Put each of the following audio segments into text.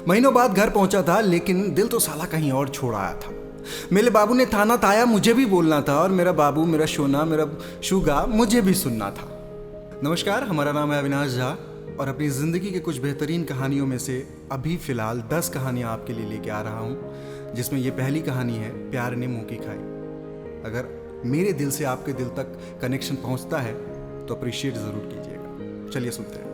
महीनों बाद घर पहुंचा था, लेकिन दिल तो साला कहीं और छोड़ आया था। मेरे बाबू ने थाना ताया मुझे भी बोलना था, और मेरा बाबू, मेरा सोना, मेरा शुगा मुझे भी सुनना था। नमस्कार, हमारा नाम है अविनाश झा, और अपनी ज़िंदगी के कुछ बेहतरीन कहानियों में से अभी फ़िलहाल 10 कहानियाँ आपके लिए लेके आ रहा हूँ, जिसमें ये पहली कहानी है प्यार ने मुँह की खाई। अगर मेरे दिल से आपके दिल तक कनेक्शन पहुँचता है तो अप्रिशिएट ज़रूर कीजिएगा। चलिए सुनते हैं।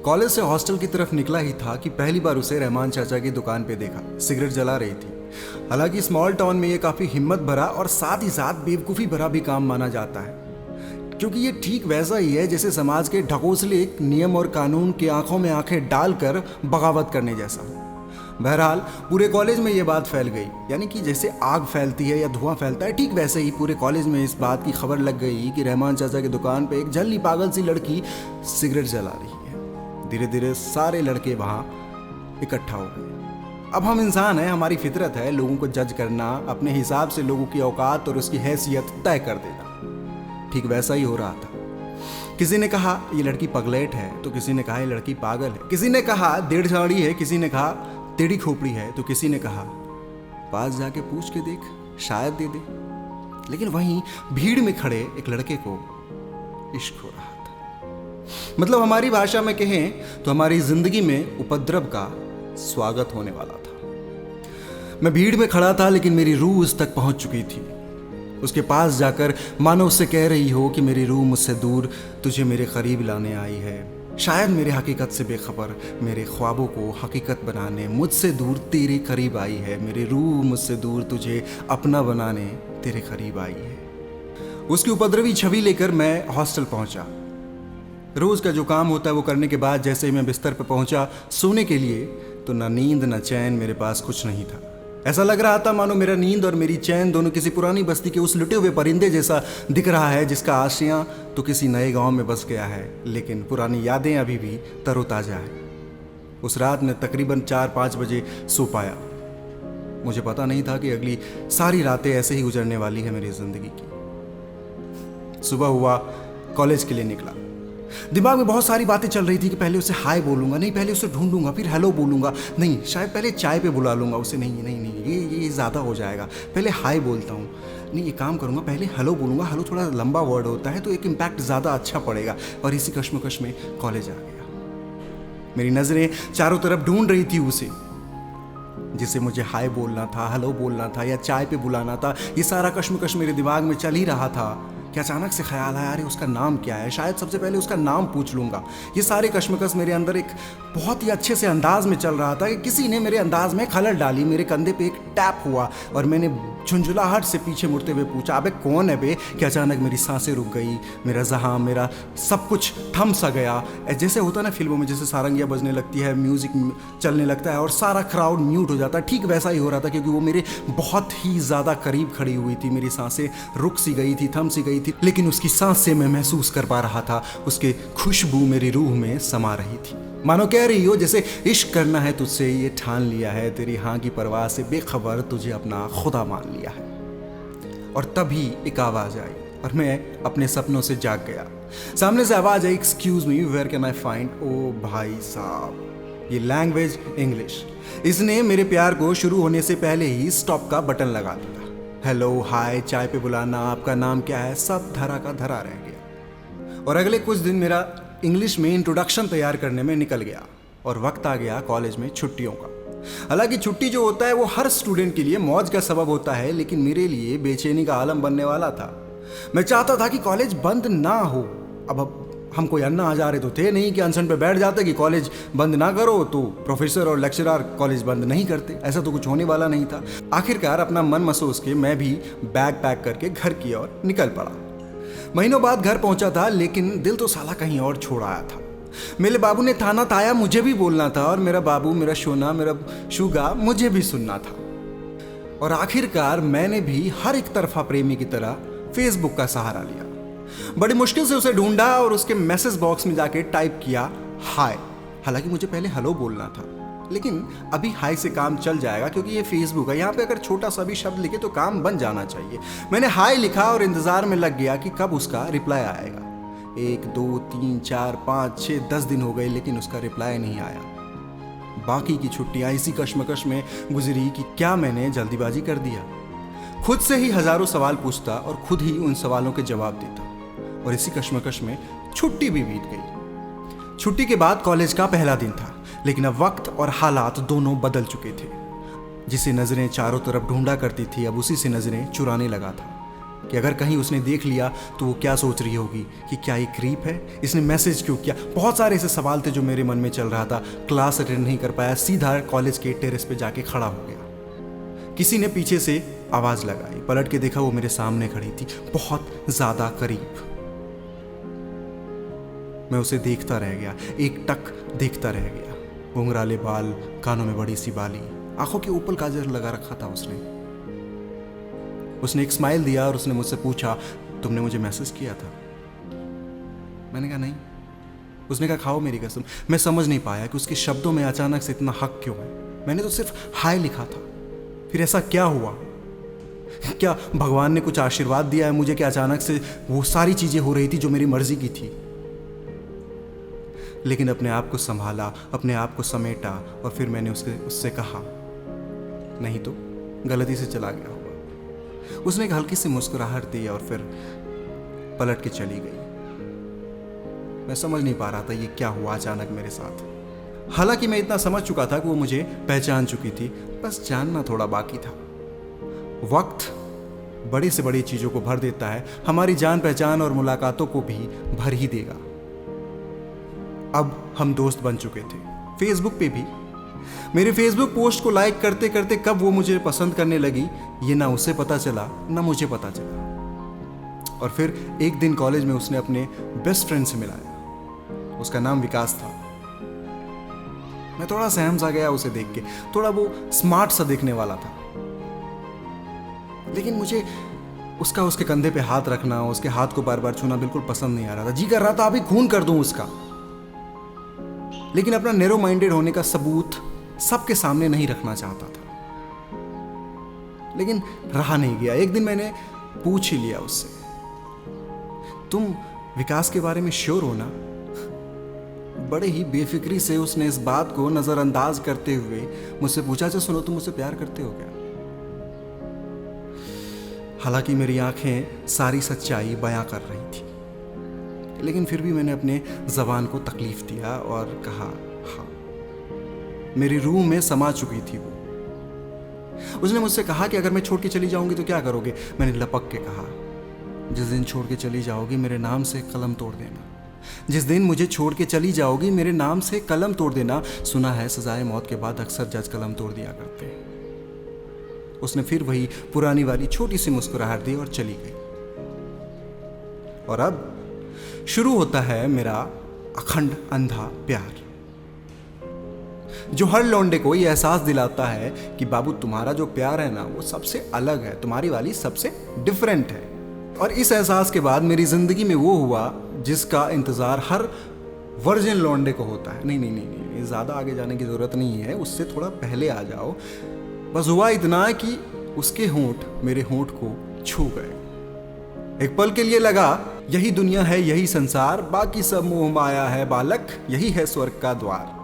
कॉलेज से हॉस्टल की तरफ निकला ही था कि पहली बार उसे रहमान चाचा की दुकान पे देखा, सिगरेट जला रही थी। हालांकि स्मॉल टाउन में ये काफ़ी हिम्मत भरा और साथ ही साथ बेवकूफ़ी भरा भी काम माना जाता है, क्योंकि ये ठीक वैसा ही है जैसे समाज के ढकोसले एक नियम और कानून की आंखों में आंखें डालकर बगावत करने जैसा। बहरहाल पूरे कॉलेज में ये बात फैल गई, यानी कि जैसे आग फैलती है या धुआं फैलता है, ठीक वैसे ही पूरे कॉलेज में इस बात की खबर लग गई कि रहमान चाचा की दुकान पे एक जल्दी पागल सी लड़की सिगरेट जला रही है। धीरे धीरे सारे लड़के वहाँ इकट्ठा हो गए। अब हम इंसान हैं, हमारी फितरत है लोगों को जज करना, अपने हिसाब से लोगों की औकात और उसकी हैसियत तय कर देना। ठीक वैसा ही हो रहा था। किसी ने कहा ये लड़की पगलेट है, तो किसी ने कहा ये लड़की पागल है, किसी ने कहा डेढ़ झाड़ी है, किसी ने कहा टेढ़ी खोपड़ी है, तो किसी ने कहा पास जाके पूछ के देख, शायद दे दे। लेकिन वहीं भीड़ में खड़े एक लड़के को इश्क हो रहा था। मतलब हमारी भाषा में कहें तो हमारी जिंदगी में उपद्रव का स्वागत होने वाला था। मैं भीड़ में खड़ा था, लेकिन मेरी रूह उस तक पहुंच चुकी थी। उसके पास जाकर मानो उससे कह रही हो कि मेरी रूह मुझसे दूर तुझे मेरे करीब लाने आई है। शायद मेरे हकीकत से बेखबर मेरे ख्वाबों को हकीकत बनाने मुझसे दूर तेरे करीब आई है। मेरी रूह मुझसे दूर तुझे अपना बनाने तेरे करीब आई है। उसकी उपद्रवी छवि लेकर मैं हॉस्टल पहुंचा। रोज का जो काम होता है वो करने के बाद जैसे ही मैं बिस्तर पर पहुंचा सोने के लिए, तो ना नींद ना चैन, मेरे पास कुछ नहीं था। ऐसा लग रहा था मानो मेरा नींद और मेरी चैन दोनों किसी पुरानी बस्ती के उस लुटे हुए परिंदे जैसा दिख रहा है, जिसका आशियां तो किसी नए गांव में बस गया है, लेकिन पुरानी यादें अभी भी तरोताजा है। उस रात में तकरीबन 4-5 बजे सो पाया। मुझे पता नहीं था कि अगली सारी रातें ऐसे ही गुजरने वाली है मेरी जिंदगी की। सुबह हुआ, कॉलेज के लिए निकला। दिमाग में बहुत सारी बातें चल रही थी कि पहले उसे हाय बोलूंगा, नहीं पहले उसे ढूंढूंगा, फिर हेलो बोलूंगा, नहीं शायद पहले चाय पे बुला लूंगा उसे, नहीं नहीं नहीं ये ज़्यादा हो जाएगा, पहले हाय बोलता हूँ, नहीं ये काम करूंगा, पहले हेलो बोलूंगा, हेलो थोड़ा लंबा वर्ड होता है तो एक इम्पैक्ट ज़्यादा अच्छा पड़ेगा। और इसी कश्मकश में कॉलेज आ गया। मेरी नज़रें चारों तरफ ढूंढ रही थी उसे, जिसे मुझे हाय बोलना था, हेलो बोलना था या चाय पे बुलाना था। ये सारा कश्मकश मेरे दिमाग में चल ही रहा था कि अचानक से ख्याल आया, अरे उसका नाम क्या है, शायद सबसे पहले उसका नाम पूछ लूँगा। ये सारे कश्मकश मेरे अंदर एक बहुत ही अच्छे से अंदाज में चल रहा था कि किसी ने मेरे अंदाज में खलल डाली। मेरे कंधे पे एक टैप हुआ और मैंने झुंझुलाहट से पीछे मुड़ते हुए पूछा, अबे कौन है बे? कि अचानक मेरी सांसें रुक गई, मेरा जहाँ, मेरा सब कुछ थम सा गया। जैसे होता ना फिल्मों में, जैसे सारंगियाँ बजने लगती है, म्यूज़िक चलने लगता है और सारा क्राउड म्यूट हो जाता है, ठीक वैसा ही हो रहा था, क्योंकि वो मेरे बहुत ही ज़्यादा करीब खड़ी हुई थी। मेरी सांसें रुक सी गई थी, थम सी गई थी, लेकिन उसकी सांस से मैं महसूस कर पा रहा था, उसके खुशबू मेरी रूह में समा रही थी। मानो कह रही हो जैसे इश्क करना है तुझसे ये ठान लिया है, तेरी हाँ की परवाह से बेखबर तुझे अपना खुदा मान लिया है। और तभी एक आवाज़ आई और मैं अपने सपनों से जाग गया। सामने से आवाज़ आई, excuse me, where can I find? ओ भाई साहब, ये लैंग्वेज इंग्लिश। इसने मेरे प्यार को शुरू होने से पहले ही स्टॉप का बटन लगा दिया। हेलो, हाय, चाय पे बुलाना, आपका नाम क्या है, सब धरा का धरा रह गया। और अगले कुछ दिन मेरा इंग्लिश में इंट्रोडक्शन तैयार करने में निकल गया और वक्त आ गया कॉलेज में छुट्टियों का। हालांकि छुट्टी जो होता है वो हर स्टूडेंट के लिए मौज का सबब होता है, लेकिन मेरे लिए बेचैनी का आलम बनने वाला था। मैं चाहता था कि कॉलेज बंद ना हो। अब हम कोई अन्ना हजारे तो थे नहीं कि अनशन पे बैठ जाते कि कॉलेज बंद ना करो, तो प्रोफेसर और लेक्चरर कॉलेज बंद नहीं करते। ऐसा तो कुछ होने वाला नहीं था। आखिरकार अपना मन महसूस के मैं भी बैग पैक करके घर की ओर निकल पड़ा। महीनों बाद घर पहुंचा था, लेकिन दिल तो साला कहीं और छोड़ आया था। मेरे बाबू ने थाना ताया मुझे भी बोलना था, और मेरा बाबू, मेरा सोना, मेरा शुगा मुझे भी सुनना था। और आखिरकार मैंने भी हर एक तरफा प्रेमी की तरह फेसबुक का सहारा लिया। बड़ी मुश्किल से उसे ढूंढा और उसके मैसेज बॉक्स में जाके टाइप किया हाय। हालांकि मुझे पहले हेलो बोलना था, लेकिन अभी हाय से काम चल जाएगा, क्योंकि ये फेसबुक है, यहाँ पे अगर छोटा सा भी शब्द लिखे तो काम बन जाना चाहिए। मैंने हाय लिखा और इंतजार में लग गया कि कब उसका रिप्लाई आएगा। 1 2 3 4 5 6 10 दिन हो गए, लेकिन उसका रिप्लाई नहीं आया। बाकी की छुट्टियां इसी कश्मकश में गुजरी कि क्या मैंने जल्दीबाजी कर दिया। खुद से ही हजारों सवाल पूछता और खुद ही उन सवालों के जवाब देता, और इसी कश्मकश में छुट्टी भी बीत गई। छुट्टी के बाद कॉलेज का पहला दिन था, लेकिन अब वक्त और हालात दोनों बदल चुके थे। जिसे नज़रें चारों तरफ ढूंढा करती थी, अब उसी से नज़रें चुराने लगा था कि अगर कहीं उसने देख लिया तो वो क्या सोच रही होगी कि क्या ये क्रीप है, इसने मैसेज क्यों किया। बहुत सारे ऐसे सवाल थे जो मेरे मन में चल रहा था। क्लास अटेंड नहीं कर पाया, सीधा कॉलेज के टेरेस पे जाके खड़ा हो गया। किसी ने पीछे से आवाज़ लगाई, पलट के देखा, वो मेरे सामने खड़ी थी, बहुत ज़्यादा करीब। मैं उसे देखता रह गया, एक टक देखता रह गया। घुंघराले बाल, कानों में बड़ी सी बाली, आंखों के ऊपर काजल लगा रखा था उसने एक स्माइल दिया और उसने मुझसे पूछा, तुमने मुझे मैसेज किया था? मैंने कहा नहीं। उसने कहा, खाओ मेरी कसम। मैं समझ नहीं पाया कि उसके शब्दों में अचानक से इतना हक क्यों है। मैंने तो सिर्फ हाय लिखा था। फिर ऐसा क्या हुआ? क्या भगवान ने कुछ आशीर्वाद दिया है मुझे कि अचानक से वो सारी चीजें हो रही थी जो मेरी मर्जी की थी? लेकिन अपने आप को संभाला, अपने आप को समेटा, और फिर मैंने उससे कहा, नहीं तो गलती से चला गया होगा। उसने एक हल्की सी मुस्कुराहट दी और फिर पलट के चली गई। मैं समझ नहीं पा रहा था ये क्या हुआ अचानक मेरे साथ। हालांकि मैं इतना समझ चुका था कि वो मुझे पहचान चुकी थी, बस जानना थोड़ा बाकी था। वक्त बड़ी से बड़ी चीजों को भर देता है, हमारी जान पहचान और मुलाकातों को भी भर ही देगा। अब हम दोस्त बन चुके थे, फेसबुक पे भी। मेरे फेसबुक पोस्ट को लाइक करते करते कब वो मुझे पसंद करने लगी, ये ना उसे पता चला ना मुझे पता चला। और फिर एक दिन कॉलेज में उसने अपने बेस्ट फ्रेंड से मिलाया। उसका नाम विकास था। मैं थोड़ा सहम सा गया उसे देख के, थोड़ा वो स्मार्ट सा दिखने वाला था। लेकिन मुझे उसके कंधे पे हाथ रखना, उसके हाथ को बार बार छूना बिल्कुल पसंद नहीं आ रहा था। जी कर रहा था अभी खून कर दूं उसका, लेकिन अपना नैरो माइंडेड होने का सबूत सबके सामने नहीं रखना चाहता था। लेकिन रहा नहीं गया। एक दिन मैंने पूछ ही लिया उससे, तुम विकास के बारे में श्योर हो ना? बड़े ही बेफिक्री से उसने इस बात को नजरअंदाज करते हुए मुझसे पूछा, अच्छा सुनो, तुम मुझसे प्यार करते हो क्या? हालांकि मेरी आंखें सारी सच्चाई बयां कर रही थी, लेकिन फिर भी मैंने अपने जबान को तकलीफ दिया और कहा, हाँ। मेरी रूह में समा चुकी थी वो। उसने मुझसे कहा कि अगर मैं छोड़ के चली जाऊंगी तो क्या करोगे? मैंने लपक के कहा, जिस दिन छोड़ के चली जाओगी मेरे नाम से कलम तोड़ देना। जिस दिन मुझे छोड़ के चली जाओगी मेरे नाम से कलम तोड़ देना। सुना है सजाए मौत के बाद अक्सर जज कलम तोड़ दिया करते हैं। उसने फिर वही पुरानी वाली छोटी सी मुस्कुराहट दी और चली गई। और अब शुरू होता है मेरा अखंड अंधा प्यार, जो हर लौंडे को ये एहसास दिलाता है कि बाबू तुम्हारा जो प्यार है ना वो सबसे अलग है, तुम्हारी वाली सबसे डिफरेंट है। और इस एहसास के बाद मेरी जिंदगी में वो हुआ जिसका इंतजार हर वर्जिन लौंडे को होता है। नहीं, ज्यादा आगे जाने की जरूरत नहीं है, उससे थोड़ा पहले आ जाओ। बस हुआ इतना कि उसके होंठ मेरे होंठ को छू गए। एक पल के लिए लगा यही दुनिया है, यही संसार, बाकी सब मोह माया है बालक, यही है स्वर्ग का द्वार।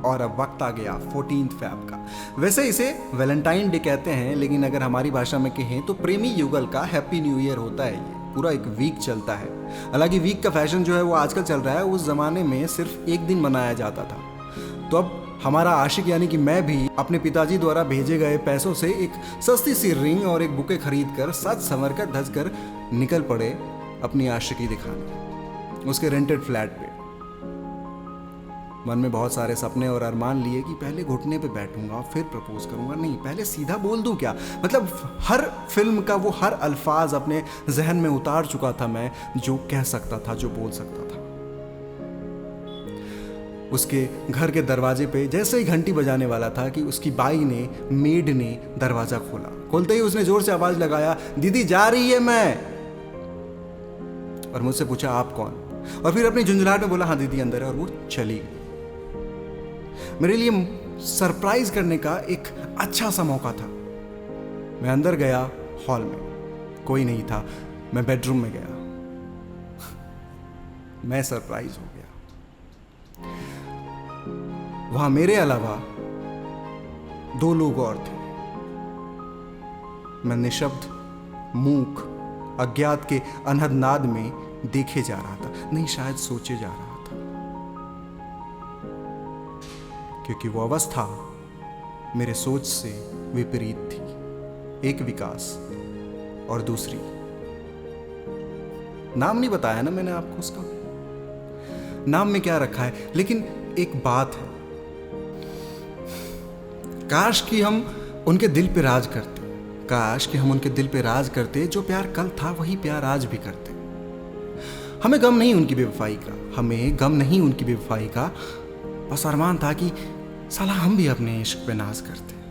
और अब वक्त आ गया 14 फ़रवरी का। वैसे इसे वैलेंटाइन डे कहते हैं, लेकिन अगर हमारी भाषा में कहें तो प्रेमी युगल का हैप्पी न्यू ईयर होता है। ये पूरा एक वीक चलता है। हालांकि वीक का फैशन जो है वो आजकल चल रहा है, उस जमाने में सिर्फ एक दिन मनाया जाता था। तो अब हमारा आशिक यानी कि मैं भी अपने पिताजी द्वारा भेजे गए पैसों से एक सस्ती सी रिंग और एक बुके खरीद कर सज संवर कर धज कर निकल पड़े अपनी आशिकी दिखाने उसके रेंटेड फ्लैट पे। मन में बहुत सारे सपने और अरमान लिए कि पहले घुटने पे बैठूंगा फिर प्रपोज करूंगा। नहीं, पहले सीधा बोल दूं क्या? मतलब हर फिल्म का वो हर अल्फाज अपने जहन में उतार चुका था मैं, जो कह सकता था, जो बोल सकता था। उसके घर के दरवाजे पे जैसे ही घंटी बजाने वाला था कि उसकी बाई ने, मेड ने दरवाजा खोला। खोलते ही उसने जोर से आवाज लगाया, दीदी जा रही है मैं। और मुझसे पूछा आप कौन? और फिर अपनी झुंझलाहट में बोला हाँ दीदी अंदर है, और वो चली गई। मेरे लिए सरप्राइज करने का एक अच्छा सा मौका था। मैं अंदर गया, हॉल में कोई नहीं था। मैं बेडरूम में गया, मैं सरप्राइज हो गया। वहां मेरे अलावा 2 लोग और थे। मैं निशब्द, मूक, अज्ञात के अनहद नाद में देखे जा रहा था, नहीं शायद सोचे जा रहा था, क्योंकि वो अवस्था मेरे सोच से विपरीत थी। एक विकास और दूसरी, नाम नहीं बताया ना मैंने आपको उसका, नाम में क्या रखा है, लेकिन एक बात है, काश कि हम उनके दिल पे राज करते, काश कि हम उनके दिल पे राज करते। जो प्यार कल था वही प्यार आज भी करते। हमें गम नहीं उनकी बेवफाई का, हमें गम नहीं उनकी बेवफाई का, बस अरमान था कि साला हम भी अपने इश्क पे नाज करते।